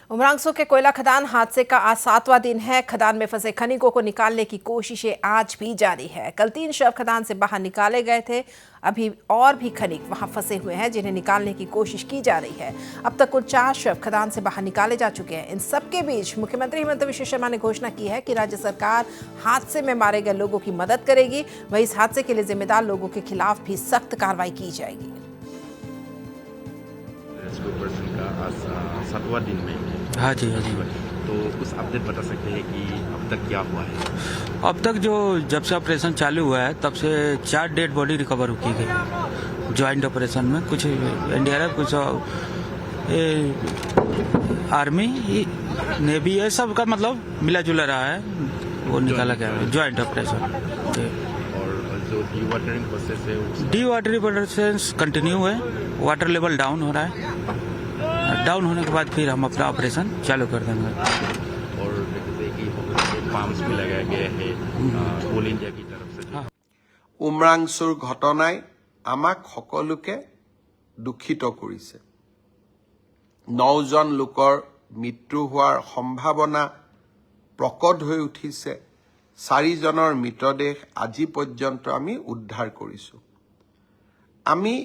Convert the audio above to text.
उमरांगसो के कोयला खदान हादसे का आज 7वां दिन है। खदान में फंसे खनिकों को निकालने की कोशिशें आज भी जारी है। कल 3 शव खदान से बाहर निकाले गए थे। अभी और भी खनिक वहां फंसे हुए हैं जिन्हें निकालने की कोशिश की जा रही है। अब तक कुल 4 शव खदान से बाहर निकाले जा चुके हैं। इन सबके बीच मुख्यमंत्री हेमंत बिश्व शर्मा ने घोषणा की है कि राज्य सरकार हादसे में मारे गए लोगों की मदद करेगी। वहीं इस हादसे के लिए जिम्मेदार लोगों के खिलाफ भी सख्त कार्रवाई की जाएगी। आज 7वां दिन में हाँ जी। तो कुछ अपडेट बता सकते हैं कि अब तक क्या हुआ है? अब तक जब से ऑपरेशन चालू हुआ है तब से 4 डेड बॉडी रिकवर की गई ज्वाइंट ऑपरेशन में। कुछ एनडीआरएफ, कुछ आर्मी, नेवी, ये सब का मतलब मिला जुला रहा है, वो निकाला गया है ज्वाइंट ऑपरेशन। और जो डीवाटरिंग प्रोसेस है, डीवाटरिंग प्रोसेस कंटिन्यू है। वाटर लेवल डाउन हो रहा है। डाउन होने के बाद फिर हम अपना ऑपरेशन चालू कर देंगे। और देखते हैं कि पाम्प्स भी लगाया गया है कोल इंडिया की तरफ से। উমৰাংচুৰ ঘটনাই আমাক সকলোকে দুখিত কৰিছে। 9 জন লোকৰ মৃত্যু হোৱাৰ সম্ভাৱনা প্ৰকট হৈ উঠিছে। 4 জনৰ মৃতদেহ আজি পৰ্যন্ত আমি উদ্ধাৰ কৰিছো। আমি